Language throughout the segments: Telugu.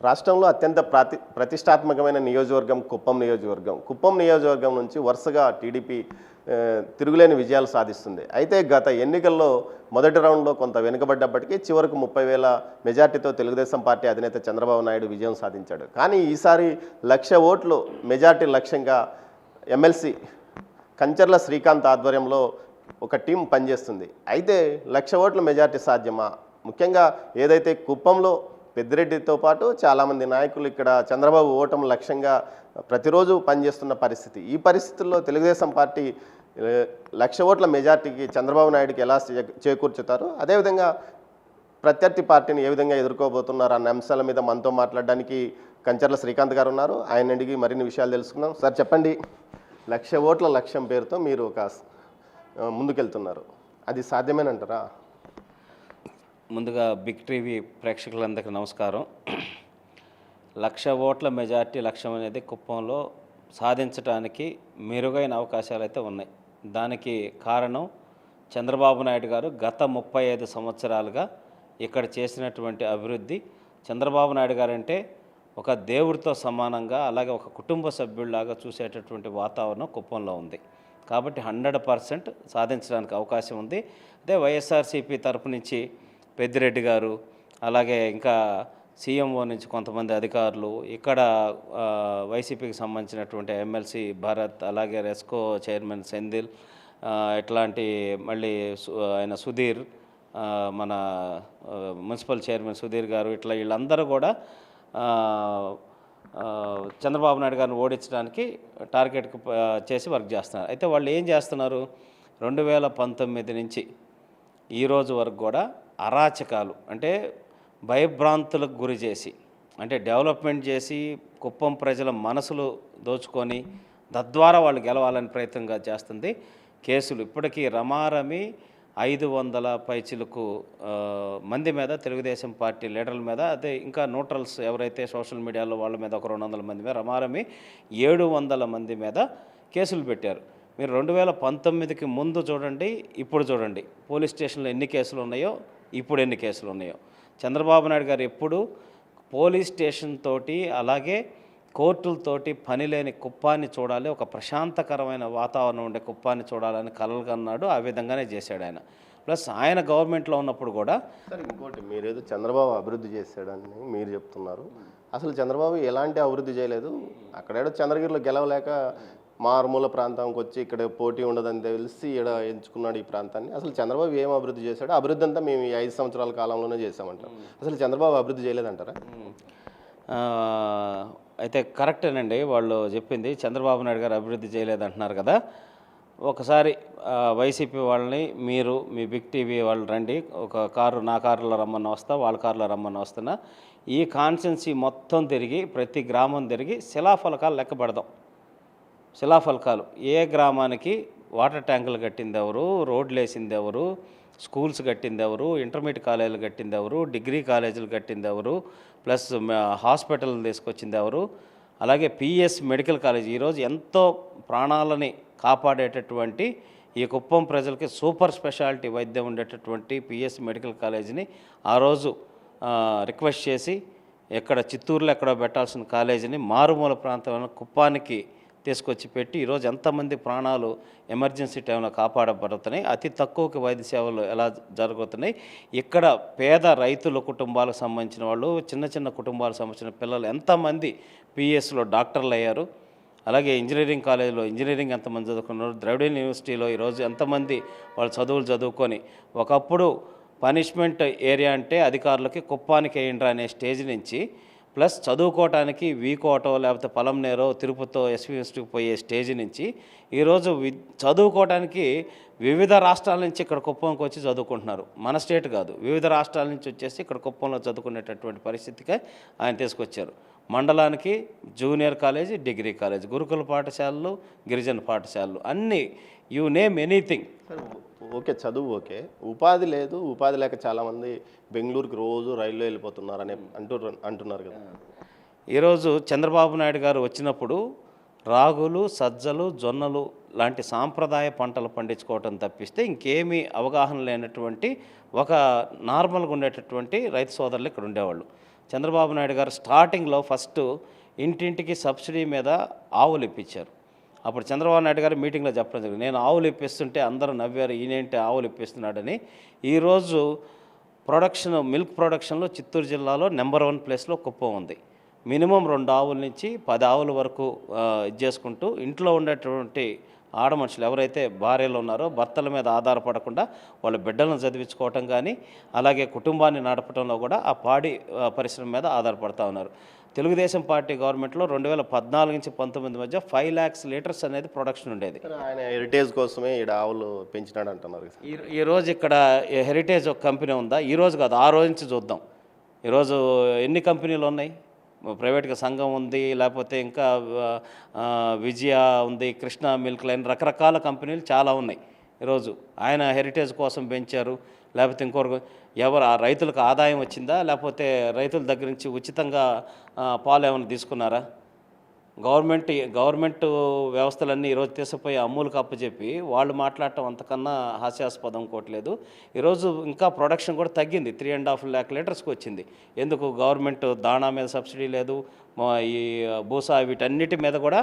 రాష్ట్రంలో అత్యంత ప్రతిష్టాత్మకమైన నియోజకవర్గం కుప్పం నియోజకవర్గం. కుప్పం నియోజకవర్గం నుంచి వరుసగా టీడీపీ తిరుగులేని విజయాలు సాధిస్తుంది. అయితే గత ఎన్నికల్లో మొదటి రౌండ్లో కొంత వెనుకబడ్డప్పటికీ చివరకు 30,000 మెజార్టీతో తెలుగుదేశం పార్టీ అధినేత చంద్రబాబు నాయుడు విజయం సాధించాడు. కానీ ఈసారి 1,00,000 ఓట్లు మెజార్టీ లక్ష్యంగా ఎమ్మెల్సీ కంచర్ల శ్రీకాంత్ ఆధ్వర్యంలో ఒక టీం పనిచేస్తుంది. అయితే 1,00,000 ఓట్ల మెజార్టీ సాధ్యమా? ముఖ్యంగా ఏదైతే కుప్పంలో పెద్దిరెడ్డితో పాటు చాలామంది నాయకులు ఇక్కడ చంద్రబాబు ఓటమి లక్ష్యంగా ప్రతిరోజు పనిచేస్తున్న పరిస్థితి. ఈ పరిస్థితుల్లో తెలుగుదేశం పార్టీ 1,00,000 ఓట్ల మెజార్టీకి చంద్రబాబు నాయుడుకి ఎలా చేకూర్చుతారు, అదేవిధంగా ప్రత్యర్థి పార్టీని ఏ విధంగా ఎదుర్కోబోతున్నారు అన్న అంశాల మీద మనతో మాట్లాడడానికి కంచర్ల శ్రీకాంత్ గారు ఉన్నారు. ఆయన అడిగి మరిన్ని విషయాలు తెలుసుకుందాం. సార్ చెప్పండి, 1,00,000 ఓట్ల లక్ష్యం పేరుతో మీరు ఒక ముందుకెళ్తున్నారు, అది సాధ్యమేనంటారా? ముందుగా బిగ్ టీవీ ప్రేక్షకులందరికీ నమస్కారం. 1,00,000 ఓట్ల మెజార్టీ లక్ష్యం అనేది కుప్పంలో సాధించడానికి మెరుగైన అవకాశాలు అయితే ఉన్నాయి. దానికి కారణం చంద్రబాబు నాయుడు గారు గత 35 సంవత్సరాలుగా ఇక్కడ చేసినటువంటి అభివృద్ధి. చంద్రబాబు నాయుడు గారు అంటే ఒక దేవుడితో సమానంగా, అలాగే ఒక కుటుంబ సభ్యుల్లాగా చూసేటటువంటి వాతావరణం కుప్పంలో ఉంది. కాబట్టి 100% సాధించడానికి అవకాశం ఉంది. అదే వైఎస్ఆర్సీపీ తరపు నుంచి పెద్దిరెడ్డి గారు, అలాగే ఇంకా సీఎంఓ నుంచి కొంతమంది అధికారులు, ఇక్కడ వైసీపీకి సంబంధించినటువంటి ఎమ్మెల్సీ భరత్, అలాగే రెస్కో చైర్మన్ సెంధిల్, ఇట్లాంటి మళ్ళీ ఆయన సుధీర్, మన మున్సిపల్ చైర్మన్ సుధీర్ గారు, ఇట్లా వీళ్ళందరూ కూడా చంద్రబాబు నాయుడు గారిని ఓడించడానికి టార్గెట్కి చేసి వర్క్ చేస్తున్నారు. అయితే వాళ్ళు ఏం చేస్తున్నారు, 2019 నుంచి ఈరోజు వరకు కూడా అరాచకాలు, అంటే భయభ్రాంతులకు గురి చేసి, అంటే డెవలప్మెంట్ చేసి కుప్పం ప్రజల మనసులు దోచుకొని తద్వారా వాళ్ళు గెలవాలని ప్రయత్నంగా చేస్తుంది. కేసులు ఇప్పటికీ రమారమి 500 పైచిలకు మంది మీద, తెలుగుదేశం పార్టీ లీడర్ల మీద, అదే ఇంకా న్యూట్రల్స్ ఎవరైతే సోషల్ మీడియాలో వాళ్ళ మీద ఒక 200 మంది మీద, రమారమి 700 మంది మీద కేసులు పెట్టారు. మీరు 2019కి ముందు చూడండి, ఇప్పుడు చూడండి, పోలీస్ స్టేషన్లో ఎన్ని కేసులు ఉన్నాయో, ఇప్పుడు ఎన్ని కేసులు ఉన్నాయో. చంద్రబాబు నాయుడు గారు ఎప్పుడు పోలీస్ స్టేషన్ తోటి, అలాగే కోర్టులతోటి పని లేని కుప్పాన్ని చూడాలి, ఒక ప్రశాంతకరమైన వాతావరణం ఉండే కుప్పాన్ని చూడాలని కలలుగన్నాడు. ఆ విధంగానే చేశాడు ఆయన. ప్లస్ ఆయన గవర్నమెంట్లో ఉన్నప్పుడు కూడా. సార్ ఇంకోటి, మీరేదో చంద్రబాబు అభివృద్ధి చేశాడని మీరు చెప్తున్నారు. అసలు చంద్రబాబు ఎలాంటి అభివృద్ధి చేయలేదు. అక్కడేడో చంద్రగిరిలో గెలవలేక మారుమూల ప్రాంతానికి వచ్చి ఇక్కడ పోటీ ఉండదని తెలిసి ఇక్కడ ఎంచుకున్నాడు ఈ ప్రాంతాన్ని. అసలు చంద్రబాబు ఏం అభివృద్ధి చేశాడు? అభివృద్ధి అంతా మేము ఈ 5 సంవత్సరాల కాలంలోనే చేసామంటారు. అసలు చంద్రబాబు అభివృద్ధి చేయలేదంటారా? అయితే కరెక్టేనండి వాళ్ళు చెప్పింది. చంద్రబాబు నాయుడు గారు అభివృద్ధి చేయలేదంటున్నారు కదా. ఒకసారి వైసీపీ వాళ్ళని, మీరు మీ బిగ్ టీవీ వాళ్ళు రండి, ఒక కారు నా కారులో రమ్మని వస్తా, వాళ్ళ కారులో రమ్మని వస్తున్నా, ఈ కాన్స్టిట్యున్సీ మొత్తం తిరిగి ప్రతి గ్రామం తిరిగి శిలాఫలకాలు లెక్క పెడదాం. శిలాఫలకాలు, ఏ గ్రామానికి వాటర్ ట్యాంకులు కట్టింది ఎవరు, రోడ్లు వేసింది ఎవరు, స్కూల్స్ కట్టింది ఎవరు, ఇంటర్మీడియట్ కాలేజీలు కట్టింది ఎవరు, డిగ్రీ కాలేజీలు కట్టింది ఎవరు, ప్లస్ హాస్పిటల్ తీసుకొచ్చింది ఎవరు, అలాగే పిఎస్ మెడికల్ కాలేజ్ ఈరోజు ఎంతో ప్రాణాలని కాపాడేటటువంటి ఈ కుప్పం ప్రజలకి సూపర్ స్పెషాలిటీ వైద్యం ఉండేటటువంటి పిఎస్ మెడికల్ కాలేజీని ఆ రోజు రిక్వెస్ట్ చేసి ఎక్కడ చిత్తూరులో ఎక్కడో పెట్టాల్సిన కాలేజీని మారుమూల ప్రాంతమైన కుప్పానికి తీసుకొచ్చి పెట్టి ఈరోజు ఎంతమంది ప్రాణాలు ఎమర్జెన్సీ టైంలో కాపాడబడుతున్నాయి, అతి తక్కువకి వైద్య సేవలు ఎలా జరుగుతున్నాయి. ఇక్కడ పేద రైతుల కుటుంబాలకు సంబంధించిన వాళ్ళు, చిన్న చిన్న కుటుంబాలకు సంబంధించిన పిల్లలు ఎంతమంది పిఎస్లో డాక్టర్లు అయ్యారు. అలాగే ఇంజనీరింగ్ కాలేజీలో ఇంజనీరింగ్ ఎంతమంది చదువుకున్నారు, ద్రవిడ యూనివర్సిటీలో ఈరోజు ఎంతమంది వాళ్ళు చదువులు చదువుకొని, ఒకప్పుడు పనిష్మెంట్ ఏరియా అంటే అధికారులకి కుప్పానికి వేయండి అనే స్టేజ్ నుంచి, ప్లస్ చదువుకోవటానికి వీకోటో లేకపోతే పలంనేరో తిరుపతితో ఎస్వీఎస్టీకి పోయే స్టేజ్ నుంచి ఈరోజు చదువుకోవటానికి వివిధ రాష్ట్రాల నుంచి ఇక్కడ కుప్పంకి వచ్చి చదువుకుంటున్నారు. మన స్టేట్ కాదు, వివిధ రాష్ట్రాల నుంచి వచ్చేసి ఇక్కడ కుప్పంలో చదువుకునేటటువంటి పరిస్థితికి ఆయన తీసుకొచ్చారు. మండలానికి జూనియర్ కాలేజీ, డిగ్రీ కాలేజీ, గురుకుల పాఠశాలలు, గిరిజన పాఠశాలలు, అన్నీ యూ నేమ్ ఎనీథింగ్. ఓకే, చదువు ఓకే, ఉపాధి లేదు. ఉపాధి లేక చాలామంది బెంగళూరుకి రోజు రైల్లో వెళ్ళిపోతున్నారని అంటున్నారు కదా. ఈరోజు చంద్రబాబు నాయుడు గారు వచ్చినప్పుడు రాగులు, సజ్జలు, జొన్నలు లాంటి సాంప్రదాయ పంటలు పండించుకోవటం తప్పిస్తే ఇంకేమీ అవగాహన లేనటువంటి ఒక నార్మల్గా ఉండేటటువంటి రైతు సోదరులు ఇక్కడ ఉండేవాళ్ళు. చంద్రబాబు నాయుడు గారు స్టార్టింగ్లో ఫస్ట్ ఇంటింటికి సబ్సిడీ మీద ఆవులు ఇప్పించారు. అప్పుడు చంద్రబాబు నాయుడు గారు మీటింగ్లో చెప్పడం జరిగింది, నేను ఆవులు ఇప్పిస్తుంటే అందరూ నవ్వారు, ఈయనేంటి ఆవులు ఇప్పిస్తున్నాడని. ఈరోజు మిల్క్ ప్రొడక్షన్లో చిత్తూరు జిల్లాలో నెంబర్ 1 ప్లేస్లో కుప్పం ఉంది. మినిమం 2 ఆవుల నుంచి 10 ఆవుల వరకు ఇది చేసుకుంటూ ఇంట్లో ఉండేటువంటి ఆడ మనుషులు ఎవరైతే భార్యలు ఉన్నారో భర్తల మీద ఆధారపడకుండా వాళ్ళ బిడ్డలను చదివించుకోవటం కానీ, అలాగే కుటుంబాన్ని నడపడంలో కూడా ఆ పాడి పరిశ్రమ మీద ఆధారపడుతూ ఉన్నారు. తెలుగుదేశం పార్టీ గవర్నమెంట్లో 2014 నుంచి 19 మధ్య 5 lakhs లీటర్స్ అనేది ప్రొడక్షన్ ఉండేది. ఆయన హెరిటేజ్ కోసమే ఈడ ఆవులు పెంచినాడు అంటున్నారు. ఈరోజు ఇక్కడ హెరిటేజ్ ఒక కంపెనీ ఉందా? ఈరోజు కాదు, ఆ రోజు నుంచి చూద్దాం. ఈరోజు ఎన్ని కంపెనీలు ఉన్నాయి? ప్రైవేట్గా సంఘం ఉంది, లేకపోతే ఇంకా విజయ ఉంది, కృష్ణ మిల్క్ లైన్, రకరకాల కంపెనీలు చాలా ఉన్నాయి. ఈరోజు ఆయన హెరిటేజ్ కోసం పెంచారు, లేకపోతే ఇంకొకరు ఎవరు ఆ రైతులకు ఆదాయం వచ్చిందా, లేకపోతే రైతుల దగ్గర నుంచి ఉచితంగా పాలు ఏమైనా తీసుకున్నారా? గవర్నమెంట్ వ్యవస్థలన్నీ ఈరోజు తీసుకుపోయి అమూల్కి అప్పచెప్పి వాళ్ళు మాట్లాడటం అంతకన్నా హాస్యాస్పదం కోట్లేదు. ఈరోజు ఇంకా ప్రొడక్షన్ కూడా తగ్గింది, 3.5 lakh లీటర్స్కి వచ్చింది. ఎందుకు? గవర్నమెంట్ దాణా మీద సబ్సిడీ లేదు, ఈ భూసా వీటన్నిటి మీద కూడా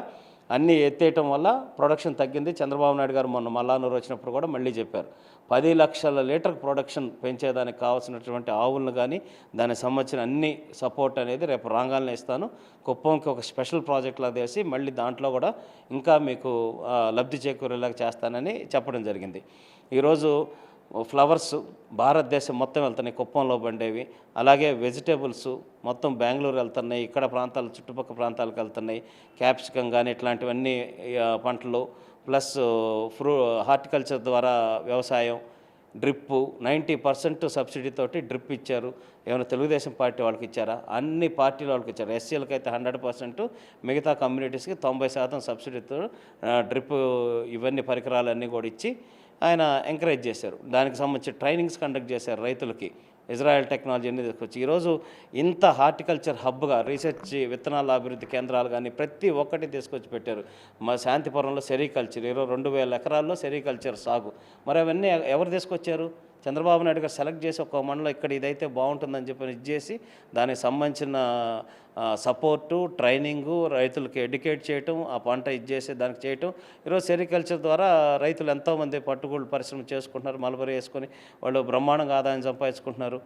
అన్నీ ఎత్తేయటం వల్ల ప్రొడక్షన్ తగ్గింది. చంద్రబాబు నాయుడు గారు మొన్న మల్లానూరు వచ్చినప్పుడు కూడా మళ్ళీ చెప్పారు, 10 లక్షల లీటర్ ప్రొడక్షన్ పెంచేదానికి కావాల్సినటువంటి ఆవులను కానీ దానికి సంబంధించిన అన్ని సపోర్ట్ అనేది రేపు రాగానే ఇస్తాను. కుప్పంకి ఒక స్పెషల్ ప్రాజెక్టులా చేసి మళ్ళీ దాంట్లో కూడా ఇంకా మీకు లబ్ధి చేకూరేలాగా చేస్తానని చెప్పడం జరిగింది. ఈరోజు ఫ్లవర్స్ భారతదేశం మొత్తం వెళ్తున్నాయి, కుప్పంలో పండేవి. అలాగే వెజిటేబుల్స్ మొత్తం బెంగళూరు వెళ్తున్నాయి, ఇక్కడ ప్రాంతాలు చుట్టుపక్కల ప్రాంతాలకు వెళ్తున్నాయి. క్యాప్సికం కానీ ఇట్లాంటివన్నీ పంటలు, ప్లస్ హార్టికల్చర్ ద్వారా వ్యవసాయం, డ్రిప్పు 90% సబ్సిడీతోటి డ్రిప్ ఇచ్చారు. ఏమైనా తెలుగుదేశం పార్టీ వాళ్ళకి ఇచ్చారా? అన్ని పార్టీల వాళ్ళకి ఇచ్చారు. ఎస్సీలకి అయితే 100%, మిగతా కమ్యూనిటీస్కి 90% సబ్సిడీతో డ్రిప్ ఇవన్నీ పరికరాలన్నీ కూడా ఇచ్చి ఆయన ఎంకరేజ్ చేశారు. దానికి సంబంధించి ట్రైనింగ్స్ కండక్ట్ చేశారు రైతులకి. ఇజ్రాయెల్ టెక్నాలజీ అన్ని తీసుకొచ్చి ఈరోజు ఇంత హార్టికల్చర్ హబ్గా రీసెర్చ్ విత్తనాల అభివృద్ధి కేంద్రాలు కానీ ప్రతి ఒక్కటి తీసుకొచ్చి పెట్టారు. మా శాంతిపురంలో సెరికల్చర్ 22,000 ఎకరాల్లో సెరికల్చర్ సాగు. మరి అవన్నీ ఎవరు తీసుకొచ్చారు? చంద్రబాబు నాయుడు గారు సెలెక్ట్ చేసి ఒక మండలం ఇక్కడ ఇదైతే బాగుంటుందని చెప్పి ఇది చేసి దానికి సంబంధించిన సపోర్టు, ట్రైనింగు, రైతులకి ఎడ్యుకేట్ చేయటం, ఆ పంట చేసి దానికి చేయటం. ఈరోజు సెరికల్చర్ ద్వారా రైతులు ఎంతోమంది పట్టుగూళ్ళు పరిశ్రమ చేసుకుంటున్నారు, మలబరి వేసుకొని వాళ్ళు బ్రహ్మాండంగా ఆదాయం సంపాదించుకుంటున్నారు.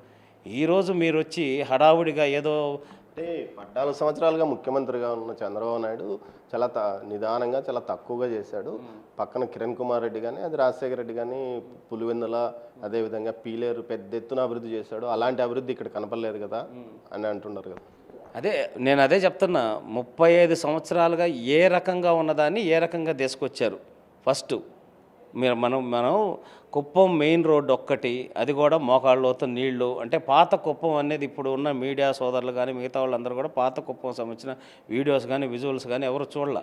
ఈరోజు మీరు వచ్చి హడావుడిగా ఏదో అంటే 14 సంవత్సరాలుగా ముఖ్యమంత్రిగా ఉన్న చంద్రబాబు నాయుడు చాలా నిదానంగా చాలా తక్కువగా చేశాడు. పక్కన కిరణ్ కుమార్ రెడ్డి కానీ, అది రాజశేఖర రెడ్డి కానీ, పులివెందుల, అదేవిధంగా పీలేరు పెద్ద ఎత్తున అభివృద్ధి చేశాడు. అలాంటి అభివృద్ధి ఇక్కడ కనపడలేదు కదా అని అంటున్నారు కదా. నేను అదే చెప్తున్నా, 35 సంవత్సరాలుగా ఏ రకంగా ఉన్నదాన్ని ఏ రకంగా తీసుకొచ్చారు. ఫస్ట్ మనం కుప్పం మెయిన్ రోడ్డు ఒక్కటి, అది కూడా మోకాళ్ళలోతో నీళ్లు. అంటే పాత కుప్పం అనేది ఇప్పుడు ఉన్న మీడియా సోదరులు కానీ మిగతా వాళ్ళందరూ కూడా పాత కుప్పం సంబంధించిన వీడియోస్ కానీ విజువల్స్ కానీ ఎవరు చూడాల.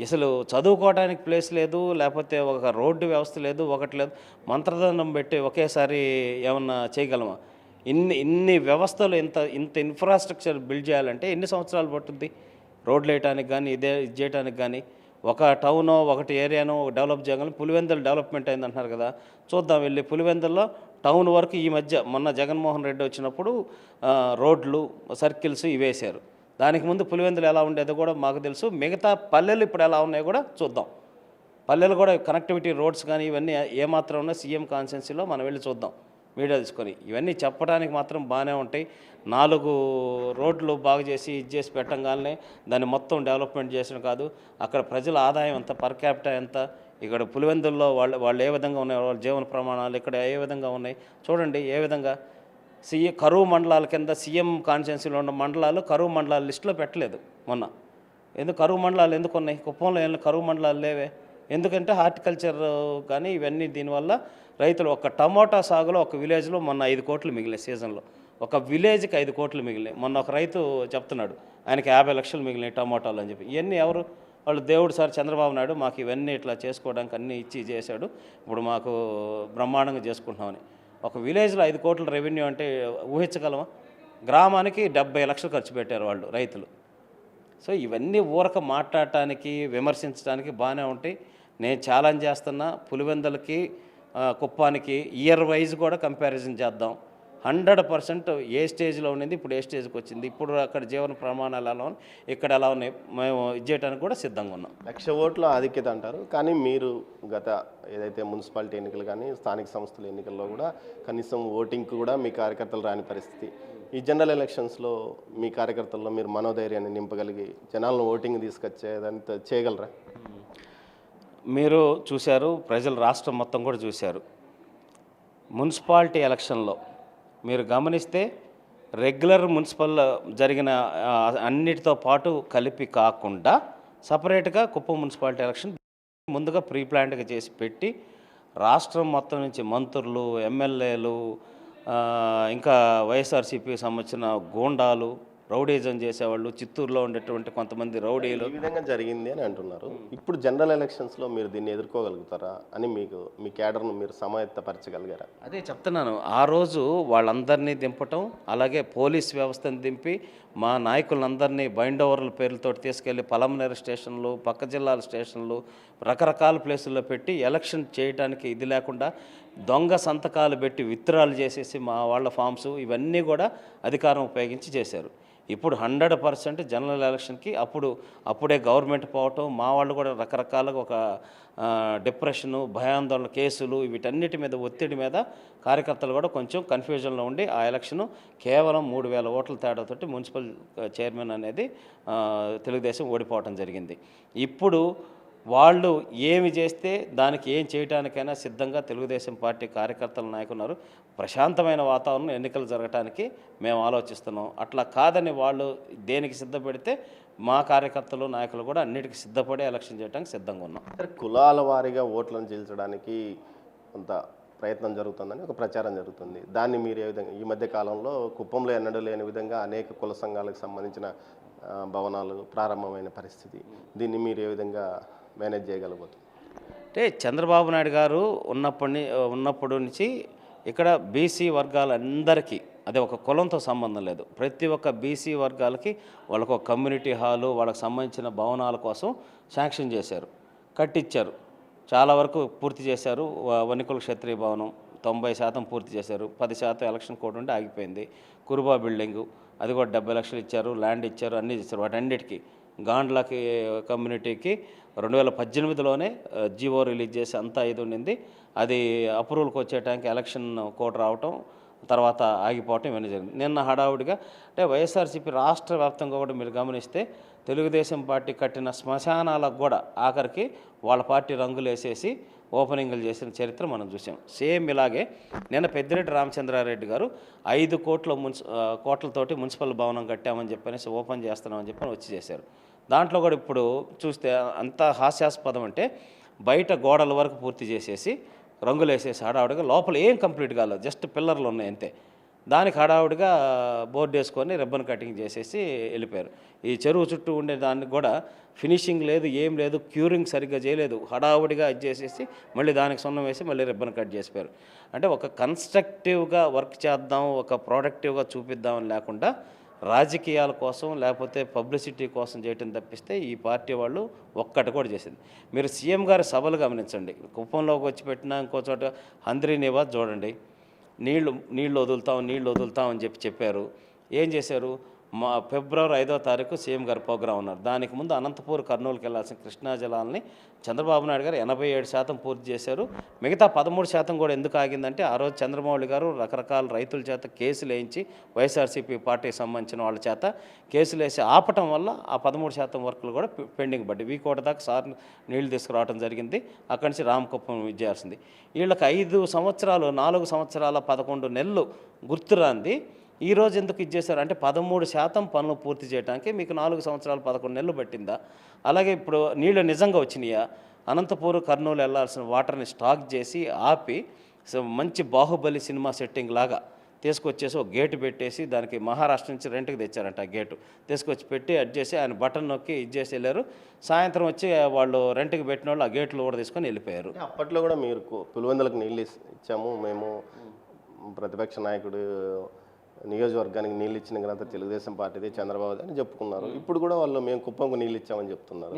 అసలు చదువుకోవడానికి ప్లేస్ లేదు, లేకపోతే ఒక రోడ్డు వ్యవస్థ లేదు, ఒకటి లేదు. మంత్రదండం పెట్టి ఒకేసారి ఏమన్నా చేయగలమా? ఇన్ని వ్యవస్థలు ఇంత ఇన్ఫ్రాస్ట్రక్చర్ బిల్డ్ చేయాలంటే ఎన్ని సంవత్సరాలు పట్టుద్ది? రోడ్లు వేయటానికి కానీ ఇది చేయడానికి కానీ. ఒక టౌనో ఒకటి ఏరియానో డెవలప్ చేయగలం. పులివెందులు డెవలప్మెంట్ అయిందంటున్నారు కదా, చూద్దాం వెళ్ళి. పులివెందుల్లో టౌన్ వరకు ఈ మధ్య మొన్న జగన్మోహన్ రెడ్డి వచ్చినప్పుడు రోడ్లు, సర్కిల్స్ ఇవేశారు. దానికి ముందు పులివెందులు ఎలా ఉండేదో కూడా మాకు తెలుసు. మిగతా పల్లెలు ఇప్పుడు ఎలా ఉన్నాయో కూడా చూద్దాం. పల్లెలు కూడా కనెక్టివిటీ రోడ్స్ కానీ ఇవన్నీ ఏమాత్రం ఉన్నా సీఎం కాన్స్టిట్యున్సీలో మనం వెళ్ళి చూద్దాం మీడియా తీసుకొని. ఇవన్నీ చెప్పడానికి మాత్రం బాగానే ఉంటాయి. 4 రోడ్లు బాగు చేసి ఇది చేసి పెట్టంగానే దాన్ని మొత్తం డెవలప్మెంట్ చేసిన కాదు. అక్కడ ప్రజల ఆదాయం ఎంత, పర్ క్యాపిటా ఎంత, ఇక్కడ పులివెందుల్లో వాళ్ళు ఏ విధంగా ఉన్నాయి, వాళ్ళ జీవన ప్రమాణాలు ఇక్కడ ఏ విధంగా ఉన్నాయి చూడండి. ఏ విధంగా కరువు మండలాల కింద సీఎం కాన్స్టిట్యున్సీలో ఉన్న మండలాలు కరువు మండలాల లిస్టులో పెట్టలేదు మొన్న. ఎందుకు కరువు మండలాలు ఎందుకు ఉన్నాయి? కుప్పంలో ఏమైనా కరువు మండలాలు లేవే. ఎందుకంటే హార్టికల్చర్ కానీ ఇవన్నీ దీనివల్ల రైతులు ఒక టమోటా సాగులో ఒక విలేజ్లో మొన్న 5 కోట్లు మిగిలినాయి సీజన్లో. ఒక విలేజ్కి 5 కోట్లు మిగిలినాయి. మొన్న ఒక రైతు చెప్తున్నాడు ఆయనకి 50 లక్షలు మిగిలినాయి టమోటాలు అని చెప్పి. ఇవన్నీ ఎవరు? వాళ్ళు దేవుడు సార్ చంద్రబాబు నాయుడు మాకు ఇవన్నీ ఇట్లా చేసుకోవడానికి అన్నీ ఇచ్చి చేశాడు, ఇప్పుడు మాకు బ్రహ్మాండంగా చేసుకుంటున్నామని. ఒక విలేజ్లో 5 కోట్ల రెవెన్యూ అంటే ఊహించగలమా? గ్రామానికి 70 లక్షలు ఖర్చు పెట్టారు వాళ్ళు రైతులు. సో ఇవన్నీ ఊరక మాట్లాడటానికి విమర్శించడానికి బాగానే ఉంటాయి. నేను ఛాలెంజ్ చేస్తున్నా, పులివెందులకి కుప్పానికి ఇయర్ వైజ్ కూడా కంపారిజన్ చేద్దాం. 100% ఏ స్టేజ్లో ఉండింది ఇప్పుడు ఏ స్టేజ్కి వచ్చింది, ఇప్పుడు అక్కడ జీవన ప్రమాణాలు ఎలా ఉన్నాయి, ఇక్కడ ఎలా ఉన్నాయి, మేము ఇది చేయడానికి కూడా సిద్ధంగా ఉన్నాం. 1,00,000 ఓట్ల ఆధిక్యత అంటారు. కానీ మీరు గత ఏదైతే మున్సిపాలిటీ ఎన్నికలు కానీ స్థానిక సంస్థల ఎన్నికల్లో కూడా కనీసం ఓటింగ్కి కూడా మీ కార్యకర్తలు రాని పరిస్థితి. ఈ జనరల్ ఎలక్షన్స్లో మీ కార్యకర్తల్లో మీరు మనోధైర్యాన్ని నింపగలిగి జనాలను ఓటింగ్ తీసుకొచ్చేదంతా చేయగలరా? మీరు చూశారు, ప్రజలు రాష్ట్రం మొత్తం కూడా చూశారు. మున్సిపాలిటీ ఎలక్షన్లో మీరు గమనిస్తే రెగ్యులర్ మున్సిపల్ జరిగిన అన్నిటితో పాటు కలిపి కాకుండా సపరేట్గా కుప్పం మున్సిపాలిటీ ఎలక్షన్ ముందుగా ప్రీ ప్లాన్డ్గా చేసి పెట్టి రాష్ట్రం మొత్తం నుంచి మంత్రులు, ఎమ్మెల్యేలు, ఇంకా వైఎస్ఆర్సీపీకి సంబంధించిన గూండాలు, రౌడీజం చేసేవాళ్ళు, చిత్తూరులో ఉండేటువంటి కొంతమంది రౌడీలు, ఈ విధంగా జరిగింది అని అంటున్నారు. ఇప్పుడు జనరల్ ఎలక్షన్స్లో మీరు దీన్ని ఎదుర్కోగలుగుతారా అని మీకు మీ క్యాడర్ను మీరు సమాయత్తపరచగలిగారా? అదే చెప్తున్నాను. ఆ రోజు వాళ్ళందరినీ దింపటం, అలాగే పోలీస్ వ్యవస్థను దింపి మా నాయకులందరినీ బైండ్ ఓవర్ల పేర్లతో తీసుకెళ్ళి పలమనేరు స్టేషన్లు, పక్క జిల్లాల స్టేషన్లు, రకరకాల ప్లేసుల్లో పెట్టి ఎలక్షన్ చేయడానికి ఇది లేకుండా దొంగ సంతకాలు పెట్టి విత్డ్రాలు చేసేసి మా వాళ్ళ ఫామ్స్ ఇవన్నీ కూడా అధికారం ఉపయోగించి చేశారు. ఇప్పుడు 100% జనరల్ ఎలక్షన్కి అప్పుడే గవర్నమెంట్ పోవటం, మా వాళ్ళు కూడా రకరకాలుగా ఒక డిప్రెషను, భయాందోళన కేసులు, వీటన్నిటి మీద ఒత్తిడి మీద కార్యకర్తలు కూడా కొంచెం కన్ఫ్యూజన్లో ఉండి ఆ ఎలక్షను కేవలం 3,000 ఓట్ల తేడాతోటి మున్సిపల్ చైర్మన్ అనేది తెలుగుదేశం ఓడిపోవటం జరిగింది. ఇప్పుడు వాళ్ళు ఏమి చేస్తే దానికి ఏం చేయడానికైనా సిద్ధంగా తెలుగుదేశం పార్టీ కార్యకర్తల నాయకున్నారు. ప్రశాంతమైన వాతావరణం ఎన్నికలు జరగడానికి మేము ఆలోచిస్తున్నాం. అట్లా కాదని వాళ్ళు దేనికి సిద్ధపడితే మా కార్యకర్తలు నాయకులు కూడా అన్నిటికీ సిద్ధపడి ఎలక్షన్ చేయడానికి సిద్ధంగా ఉన్నాం. కులాల వారీగా ఓట్లను చీల్చడానికి కొంత ప్రయత్నం జరుగుతుందని ఒక ప్రచారం జరుగుతుంది. దాన్ని మీరు ఏ విధంగా ఈ మధ్య కాలంలో కుప్పంలో ఎన్నడూ లేని విధంగా అనేక కుల సంఘాలకు సంబంధించిన భవనాలు ప్రారంభమైన పరిస్థితి, దీన్ని మీరు ఏ విధంగా మేనేజ్ చేయగలబోతుంది? అంటే చంద్రబాబు నాయుడు గారు ఉన్నప్పటి నుంచి ఇక్కడ బీసీ వర్గాలందరికీ, అదే ఒక కులంతో సంబంధం లేదు, ప్రతి ఒక్క బీసీ వర్గాలకి వాళ్ళకు ఒక కమ్యూనిటీ హాలు, వాళ్ళకి సంబంధించిన భవనాల కోసం శాంక్షన్ చేశారు, కట్టించారు. చాలా వరకు పూర్తి చేశారు. వనికుల క్షత్రియ భవనం 90% పూర్తి చేశారు. 10% ఎలక్షన్ కోడ్ ఉంటే ఆగిపోయింది. కురుబా బిల్డింగు అది కూడా 70 లక్షలు ఇచ్చారు, ల్యాండ్ ఇచ్చారు, అన్నీ ఇచ్చారు. వాటన్నిటికీ గాండ్లకి కమ్యూనిటీకి 2018లోనే జీవో రిలీజ్ చేసి అంతా ఇది ఉండింది. అది అప్రూవల్కి వచ్చేటానికి ఎలక్షన్ కోడ్ రావటం, తర్వాత ఆగిపోవటం ఇవన్నీ జరిగింది. నిన్న హడావుడిగా అంటే వైఎస్ఆర్సీపీ రాష్ట్ర వ్యాప్తంగా కూడా మీరు గమనిస్తే తెలుగుదేశం పార్టీ కట్టిన శ్మశానాలకు కూడా ఆఖరికి వాళ్ళ పార్టీ రంగులు వేసేసి ఓపెనింగ్లు చేసిన చరిత్ర మనం చూసాం. సేమ్ ఇలాగే నిన్న పెద్దిరెడ్డి రామచంద్రారెడ్డి గారు 5 కోట్లతోటి మున్సిపల్ భవనం కట్టామని చెప్పనేసి ఓపెన్ చేస్తున్నామని చెప్పని వచ్చి చేశారు. దాంట్లో కూడా ఇప్పుడు చూస్తే అంత హాస్యాస్పదం అంటే బయట గోడల వరకు పూర్తి చేసేసి రంగులు వేసేసి హడావుడిగా లోపల ఏం కంప్లీట్ కాలేదు, జస్ట్ పిల్లర్లు ఉన్నాయి అంతే. దానికి హడావుడిగా బోర్డు వేసుకొని రిబ్బన్ కటింగ్ చేసేసి వెళ్ళిపోయారు. ఈ చెరువు చుట్టూ ఉండే దానికి కూడా ఫినిషింగ్ లేదు, ఏం లేదు, క్యూరింగ్ సరిగ్గా చేయలేదు, హడావుడిగా ఇది చేసేసి మళ్ళీ దానికి సున్నం వేసి మళ్ళీ రిబ్బన్ కట్ చేసిపోయారు. అంటే ఒక కన్స్ట్రక్టివ్గా వర్క్ చేద్దాం, ఒక ప్రొడక్టివ్గా చూపిద్దామని లేకుండా రాజకీయాల కోసం లేకపోతే పబ్లిసిటీ కోసం చేయటం తప్పిస్తే ఈ పార్టీ వాళ్ళు ఒక్కటి కూడా చేసింది. మీరు సీఎం గారి సభలు గమనించండి, కుప్పంలోకి వచ్చి పెట్టినా ఇంకో చోట హంద్రీ నివాస్ చూడండి, నీళ్ళు వదులుతాం అని చెప్పారు. ఏం చేశారు? ఫిబ్రవరి 5వ తారీఖు సీఎం గారు ప్రోగ్రాం ఉన్నారు. దానికి ముందు అనంతపూర్, కర్నూలుకి వెళ్ళాల్సిన కృష్ణా జలాలని చంద్రబాబు నాయుడు గారు 87% పూర్తి చేశారు. మిగతా 13% కూడా ఎందుకు ఆగిందంటే ఆ రోజు చంద్రమౌళి గారు రకరకాల రైతుల చేత కేసులు వేయించి వైఎస్ఆర్సీపీ పార్టీకి సంబంధించిన వాళ్ళ చేత కేసులు వేసి ఆపటం వల్ల ఆ 13% వర్కులు కూడా పెండింగ్ పడ్డాయి. వీకోట దాకా సార్ నీళ్లు తీసుకురావడం జరిగింది. అక్కడి నుంచి రామకుప్పం ఇచ్చేయాల్సింది. వీళ్ళకి 5 సంవత్సరాలు 4 సంవత్సరాల 11 నెలలు గుర్తురాంది ఈరోజు ఎందుకు ఇచ్చేశారు అంటే 13% పనులు పూర్తి చేయడానికి మీకు 4 సంవత్సరాలు 11 నెలలు పట్టిందా? అలాగే ఇప్పుడు నీళ్ళు నిజంగా వచ్చినాయా? అనంతపూర్, కర్నూలు వెళ్లాల్సిన వాటర్ని స్టాక్ చేసి ఆపి మంచి బాహుబలి సినిమా సెట్టింగ్ లాగా తీసుకొచ్చేసి ఒక గేటు పెట్టేసి దానికి మహారాష్ట్ర నుంచి రెంట్కి తెచ్చారంట. ఆ గేటు తీసుకొచ్చి పెట్టి అడ్ చేసి ఆయన బటన్ నొక్కి ఇచ్చేసి వెళ్ళారు. సాయంత్రం వచ్చి వాళ్ళు రెంట్కి పెట్టిన వాళ్ళు ఆ గేట్లు కూడా తీసుకొని వెళ్ళిపోయారు. అప్పట్లో కూడా మీరు పులివెందులకు నీళ్ళు ఇచ్చాము మేము, ప్రతిపక్ష నాయకుడు నియోజకవర్గానికి నీళ్ళు ఇచ్చిన ఘనత తెలుగుదేశం పార్టీది, చంద్రబాబు అని చెప్పుకున్నారు. ఇప్పుడు కూడా వాళ్ళు మేము కుప్పంకు నీళ్ళు ఇచ్చామని చెప్తున్నారు.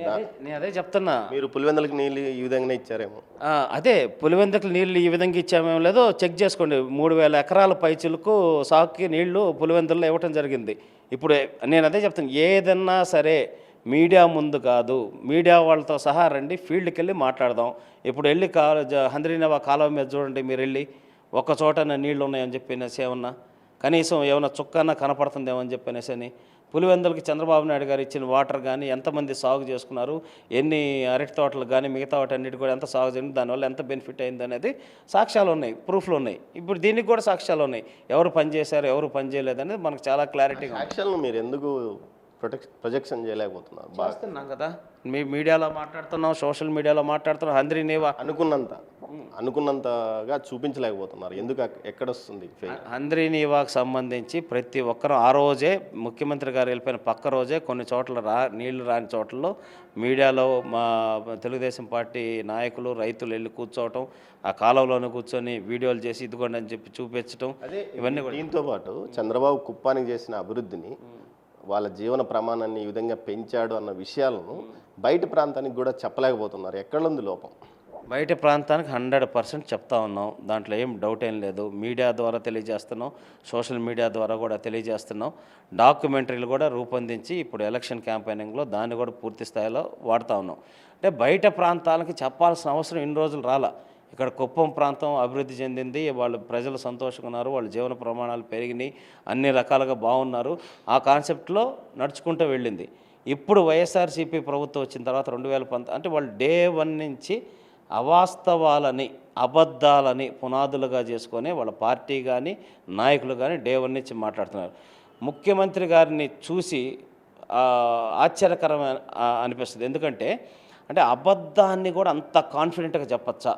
నేను అదే చెప్తున్నా, మీరు పులివెందులకు నీళ్ళు ఈ విధంగానే ఇచ్చారేమో. అదే పులివెందుకు నీళ్ళు ఈ విధంగా ఇచ్చామేమో లేదో చెక్ చేసుకోండి. 3000 ఎకరాల పైచులకు సాగుకి నీళ్లు పులివెందుల్లో ఇవ్వటం జరిగింది. ఇప్పుడు నేను అదే చెప్తాను, ఏదన్నా సరే మీడియా ముందు కాదు, మీడియా వాళ్ళతో సహా రండి, ఫీల్డ్కి వెళ్ళి మాట్లాడదాం. ఇప్పుడు వెళ్ళి హంద్రీనవా కాలువ మీద చూడండి, మీరు వెళ్ళి ఒక్క చోట నీళ్ళు ఉన్నాయని చెప్పినేసి ఏమన్నా కనీసం ఏమైనా చుక్కన్నా కనపడుతుందేమో అని చెప్పనేసి అని పులివెందులకి చంద్రబాబు నాయుడు గారు ఇచ్చిన వాటర్ కానీ ఎంతమంది సాగు చేసుకున్నారు, ఎన్ని అరటి తోటలు కానీ మిగతా వాటన్నిటి కూడా ఎంత సాగు చేయండి, దానివల్ల ఎంత బెనిఫిట్ అయింది అనేది సాక్ష్యాలు ఉన్నాయి, ప్రూఫ్లు ఉన్నాయి. ఇప్పుడు దీనికి కూడా సాక్ష్యాలు ఉన్నాయి, ఎవరు పని చేశారు ఎవరు పని చేయలేదు అనేది మనకు చాలా క్లారిటీగా. యాక్షన్లు మీరు ఎందుకు ప్రొజెక్షన్ చేయలేకపోతున్నారు? చేస్తున్నాం కదా, మీడియాలో మాట్లాడుతున్నాం, సోషల్ మీడియాలో మాట్లాడుతున్నాం. హంద్రీనీవా అనుకున్నంతగా చూపించలేకపోతున్నారు. ఎందుకు ఎక్కడొస్తుంది? హంద్రీనీవాకు సంబంధించి ప్రతి ఒక్కరూ ఆ రోజే ముఖ్యమంత్రి గారు వెళ్ళిపోయిన పక్క రోజే కొన్ని చోట్ల నీళ్లు రాని చోట్లలో మీడియాలో మా తెలుగుదేశం పార్టీ నాయకులు రైతులు వెళ్ళి కూర్చోవటం, ఆ కాలంలోనే కూర్చొని వీడియోలు చేసి ఇదిగోండి అని చెప్పి చూపించడం, ఇవన్నీ కూడా. దీంతో పాటు చంద్రబాబు కుప్పానికి చేసిన అభివృద్ధిని, వాళ్ళ జీవన ప్రమాణాన్ని ఈ విధంగా పెంచాడు అన్న విషయాలను బయట ప్రాంతానికి కూడా చెప్పలేకపోతున్నారు. ఎక్కడుంది లోపం? బయట ప్రాంతానికి 100% చెప్తా ఉన్నాం, దాంట్లో ఏం డౌట్ ఏం లేదు. మీడియా ద్వారా తెలియజేస్తున్నాం, సోషల్ మీడియా ద్వారా కూడా తెలియజేస్తున్నాం. డాక్యుమెంటరీలు కూడా రూపొందించి ఇప్పుడు ఎలక్షన్ క్యాంపెయినింగ్లో దాన్ని కూడా పూర్తి స్థాయిలో వాడుతూ ఉన్నాం. అంటే బయట ప్రాంతాలకి చెప్పాల్సిన అవసరం ఇన్ని రోజులు రాలా. ఇక్కడ కుప్పం ప్రాంతం అభివృద్ధి చెందింది, వాళ్ళు ప్రజలు సంతోషంగా ఉన్నారు, వాళ్ళ జీవన ప్రమాణాలు పెరిగినాయి, అన్ని రకాలుగా బాగున్నారు, ఆ కాన్సెప్ట్లో నడుచుకుంటూ వెళ్ళింది. ఇప్పుడు వైఎస్ఆర్సీపీ ప్రభుత్వం వచ్చిన తర్వాత 2019 అంటే వాళ్ళు డే 1 నుంచి అవాస్తవాలని అబద్ధాలని పునాదులుగా చేసుకొని వాళ్ళ పార్టీ కానీ నాయకులు కానీ డే 1 నుంచి మాట్లాడుతున్నారు. ముఖ్యమంత్రి గారిని చూసి ఆశ్చర్యకరమైన అనిపిస్తుంది. ఎందుకంటే అంటే అబద్ధాన్ని కూడా అంత కాన్ఫిడెంట్గా చెప్పచ్చా?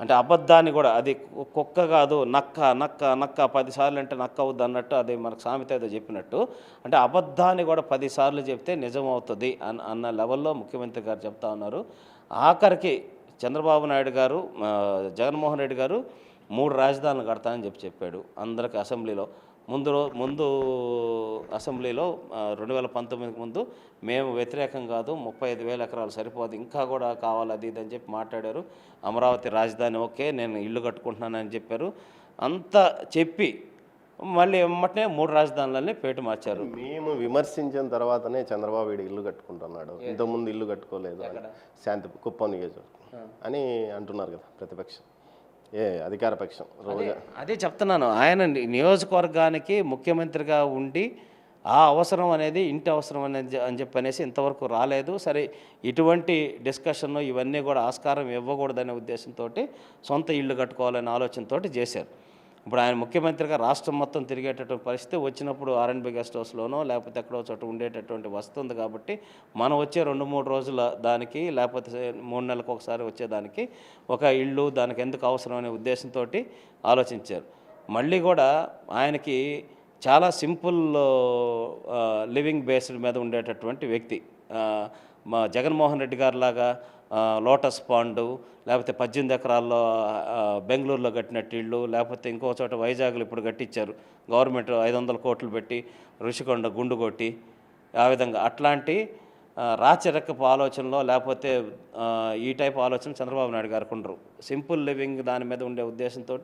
అంటే అబద్ధాన్ని కూడా, అది కుక్క కాదు నక్క నక్క నక్క 10 సార్లు అంటే నక్క అవుద్ది అన్నట్టు, అది మనకు సామెత ఏదో చెప్పినట్టు, అంటే అబద్ధాన్ని కూడా 10 సార్లు చెప్తే నిజం అవుతుంది అన్న లెవెల్లో ముఖ్యమంత్రి గారు చెప్తా ఉన్నారు. ఆఖరికి చంద్రబాబు నాయుడు గారు, జగన్మోహన్ రెడ్డి గారు 3 రాజధానులు కడతానని చెప్పాడు అందరికి అసెంబ్లీలో. ముందు అసెంబ్లీలో 2019కి ముందు మేము వ్యతిరేకం కాదు, 35,000 ఎకరాలు సరిపోదు, ఇంకా కూడా కావాలి అది ఇది అని చెప్పి మాట్లాడారు. అమరావతి రాజధాని ఓకే, నేను ఇల్లు కట్టుకుంటున్నానని చెప్పారు. అంతా చెప్పి మళ్ళీ ఎమ్మటనే 3 రాజధానులని పేటు మార్చారు. మేము విమర్శించిన తర్వాతనే చంద్రబాబు వీడు ఇల్లు కట్టుకుంటున్నాడు, ఇంతకుముందు ఇల్లు కట్టుకోలేదు శాంతి కుప్పం నియోజకవర్గం అని అంటున్నారు కదా ప్రతిపక్షం, అధికార పక్షం రోజా. అదే చెప్తున్నాను, ఆయన నియోజకవర్గానికి ముఖ్యమంత్రిగా ఉండి ఆ అవసరం అనేది ఇంటి అవసరం అనేది అని చెప్పనేసి ఇంతవరకు రాలేదు. సరే, ఇటువంటి డిస్కషన్ ఇవన్నీ కూడా ఆస్కారం ఇవ్వకూడదనే ఉద్దేశంతో సొంత ఇల్లు కట్టుకోవాలనే ఆలోచనతో చేశారు. ఇప్పుడు ఆయన ముఖ్యమంత్రిగా రాష్ట్రం మొత్తం తిరిగేటటువంటి పరిస్థితి వచ్చినప్పుడు ఆర్ఎండ్బి గెస్ట్ హౌస్లోనో లేకపోతే ఎక్కడో చోట ఉండేటటువంటి వస్తుంది. కాబట్టి మనం వచ్చే 2-3 రోజుల దానికి, లేకపోతే 3 నెలలకు ఒకసారి వచ్చేదానికి ఒక ఇల్లు దానికి ఎందుకు అవసరం అనే ఉద్దేశంతో ఆలోచించారు. మళ్ళీ కూడా ఆయనకి చాలా సింపుల్ లివింగ్ బేస్డ్ మీద ఉండేటటువంటి వ్యక్తి. మా జగన్మోహన్ రెడ్డి గారు లాగా లోటస్ పాండు, లేకపోతే 18 ఎకరాల్లో బెంగళూరులో కట్టినట్టు ఇళ్ళు, లేకపోతే ఇంకో చోట వైజాగ్లో ఇప్పుడు కట్టించారు గవర్నమెంట్ 500 కోట్లు పెట్టి, ఋషికొండ గుండు కొట్టి, ఆ విధంగా అట్లాంటి రాచరికపు ఆలోచనలో లేకపోతే ఈ టైప్ ఆలోచన చంద్రబాబు నాయుడు గారికి ఉండరు. సింపుల్ లివింగ్ దాని మీద ఉండే ఉద్దేశంతో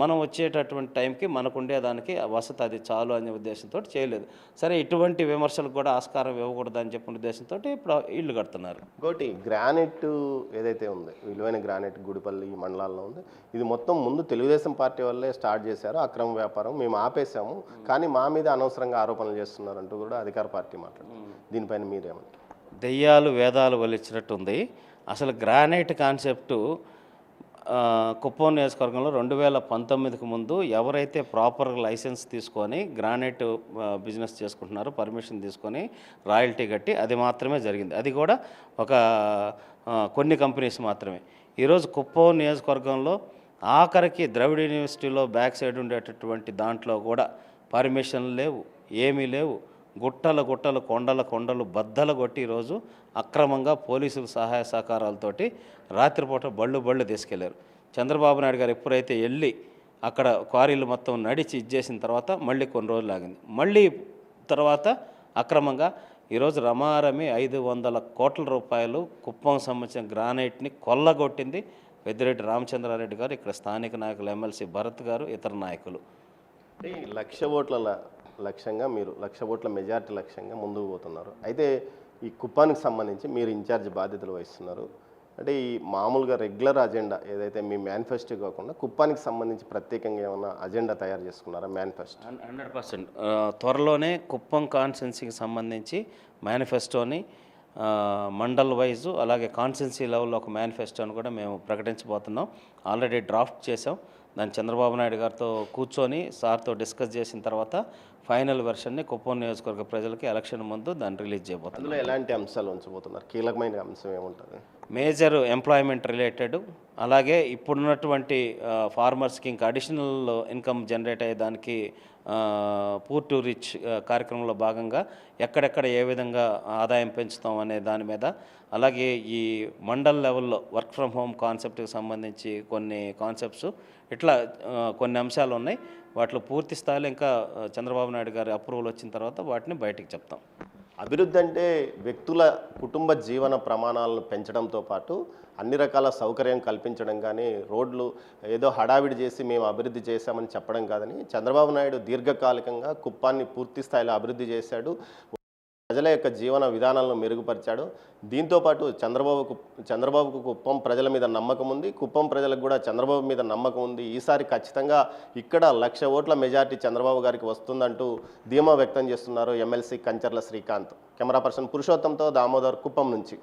మనం వచ్చేటటువంటి టైంకి మనకు ఉండేదానికి వసతి అది చాలు అనే ఉద్దేశంతో చేయలేదు. సరే, ఇటువంటి విమర్శలకు కూడా ఆస్కారం ఇవ్వకూడదని చెప్పిన ఉద్దేశంతో ఇప్పుడు ఇల్లు కడుతున్నారు. ఇంకోటి గ్రానైట్ ఏదైతే ఉంది, విలువైన గ్రానైట్ గుడిపల్లి మండలాల్లో ఉంది, ఇది మొత్తం ముందు తెలుగుదేశం పార్టీ వల్లే స్టార్ట్ చేశారు, అక్రమ వ్యాపారం మేము ఆపేశాము, కానీ మా మీద అనవసరంగా ఆరోపణలు చేస్తున్నారంటూ కూడా అధికార పార్టీ మాట్లాడుతుంది. దీనిపైన మీరేమంటారు? దెయ్యాలు వేదాలు వలిచ్చినట్టుంది. అసలు గ్రానైట్ కాన్సెప్టు కుప్పం నియోజకవర్గంలో 2019కి ముందు ఎవరైతే ప్రాపర్ లైసెన్స్ తీసుకొని గ్రానైట్ బిజినెస్ చేసుకుంటున్నారో, పర్మిషన్ తీసుకొని రాయల్టీ కట్టి, అది మాత్రమే జరిగింది. అది కూడా ఒక కొన్ని కంపెనీస్ మాత్రమే. ఈరోజు కుప్పం నియోజకవర్గంలో ఆఖరికి ద్రవిడ యూనివర్సిటీలో బ్యాక్ సైడ్ ఉండేటటువంటి దాంట్లో కూడా పర్మిషన్లు లేవు, ఏమీ లేవు. గుట్టలు కొండలు బద్దలు కొట్టి ఈరోజు అక్రమంగా పోలీసుల సహాయ సహకారాలతోటి రాత్రిపూట బళ్ళు తీసుకెళ్లారు. చంద్రబాబు నాయుడు గారు ఎప్పుడైతే వెళ్ళి అక్కడ క్వారీలు మొత్తం నడిచి ఇచ్చేసిన తర్వాత మళ్ళీ కొన్ని రోజులు ఆగింది. మళ్ళీ తర్వాత అక్రమంగా ఈరోజు రమారమి 500 కోట్ల రూపాయలు కుప్పం సంబంధించిన గ్రానైట్ని కొల్లగొట్టింది పెద్దిరెడ్డి రామచంద్రారెడ్డి గారు, ఇక్కడ స్థానిక నాయకులు ఎమ్మెల్సీ భరత్ గారు, ఇతర నాయకులు. అంటే ఈ 1,00,000 ఓట్ల లక్ష్యంగా మీరు 1,00,000 ఓట్ల మెజార్టీ లక్ష్యంగా ముందుకు పోతున్నారు. అయితే ఈ కుప్పానికి సంబంధించి మీరు ఇన్ఛార్జ్ బాధ్యతలు వహిస్తున్నారు. అంటే ఈ మామూలుగా రెగ్యులర్ అజెండా ఏదైతే మీ మేనిఫెస్టో కాకుండా కుప్పానికి సంబంధించి ప్రత్యేకంగా ఏమైనా అజెండా తయారు చేసుకున్నారా మేనిఫెస్టో? 100% త్వరలోనే కుప్పం కాన్స్టిట్యున్సీకి సంబంధించి మేనిఫెస్టోని మండల్ వైజు అలాగే కాన్స్టిట్యున్సీ లెవెల్లో ఒక మేనిఫెస్టోని కూడా మేము ప్రకటించబోతున్నాం. ఆల్రెడీ డ్రాఫ్ట్ చేసాం. దాన్ని చంద్రబాబు నాయుడు గారితో కూర్చొని సార్తో డిస్కస్ చేసిన తర్వాత ఫైనల్ వెర్షన్ని కుప్పం నియోజకవర్గ ప్రజలకి ఎలక్షన్ ముందు దాన్ని రిలీజ్ చేయబోతున్నాం. అందులో ఎలాంటి అంశాలు ఉంచబోతున్నారు? కీలకమైన అంశం ఏముంటుంది? మేజర్ ఎంప్లాయ్మెంట్ రిలేటెడ్, అలాగే ఇప్పుడున్నటువంటి ఫార్మర్స్కి ఇంకా అడిషనల్ ఇన్కమ్ జనరేట్ అయ్యేదానికి పూర్ టు రిచ్ కార్యక్రమంలో భాగంగా ఎక్కడెక్కడ ఏ విధంగా ఆదాయం పెంచుతాం అనే దాని మీద, అలాగే ఈ మండల్ లెవెల్లో వర్క్ ఫ్రమ్ హోమ్ కాన్సెప్ట్కి సంబంధించి కొన్ని కాన్సెప్ట్స్, ఇట్లా కొన్ని అంశాలు ఉన్నాయి. వాటిలో పూర్తి స్థాయిలో ఇంకా చంద్రబాబు నాయుడు గారి అప్రూవల్ వచ్చిన తర్వాత వాటిని బయటికి చెప్తాం. అభివృద్ధి అంటే వ్యక్తుల కుటుంబ జీవన ప్రమాణాలను పెంచడంతో పాటు అన్ని రకాల సౌకర్యం కల్పించడం, కానీ రోడ్లు ఏదో హడావిడి చేసి మేము అభివృద్ధి చేశామని చెప్పడం కాదని చంద్రబాబు నాయుడు దీర్ఘకాలికంగా కుప్పాన్ని పూర్తి స్థాయిలో అభివృద్ధి చేశాడు. ప్రజల యొక్క జీవన విధానాలను మెరుగుపరిచాడు. దీంతోపాటు చంద్రబాబుకు కుప్పం ప్రజల మీద నమ్మకం ఉంది. కుప్పం ప్రజలకు కూడా చంద్రబాబు మీద నమ్మకం ఉంది. ఈసారి ఖచ్చితంగా ఇక్కడ 1,00,000 ఓట్ల మెజార్టీ చంద్రబాబు గారికి వస్తుందంటూ ధీమా వ్యక్తం చేస్తున్నారు MLC Kancharla Srikanth. Camera person పురుషోత్తంతో దామోదర్, కుప్పం నుంచి.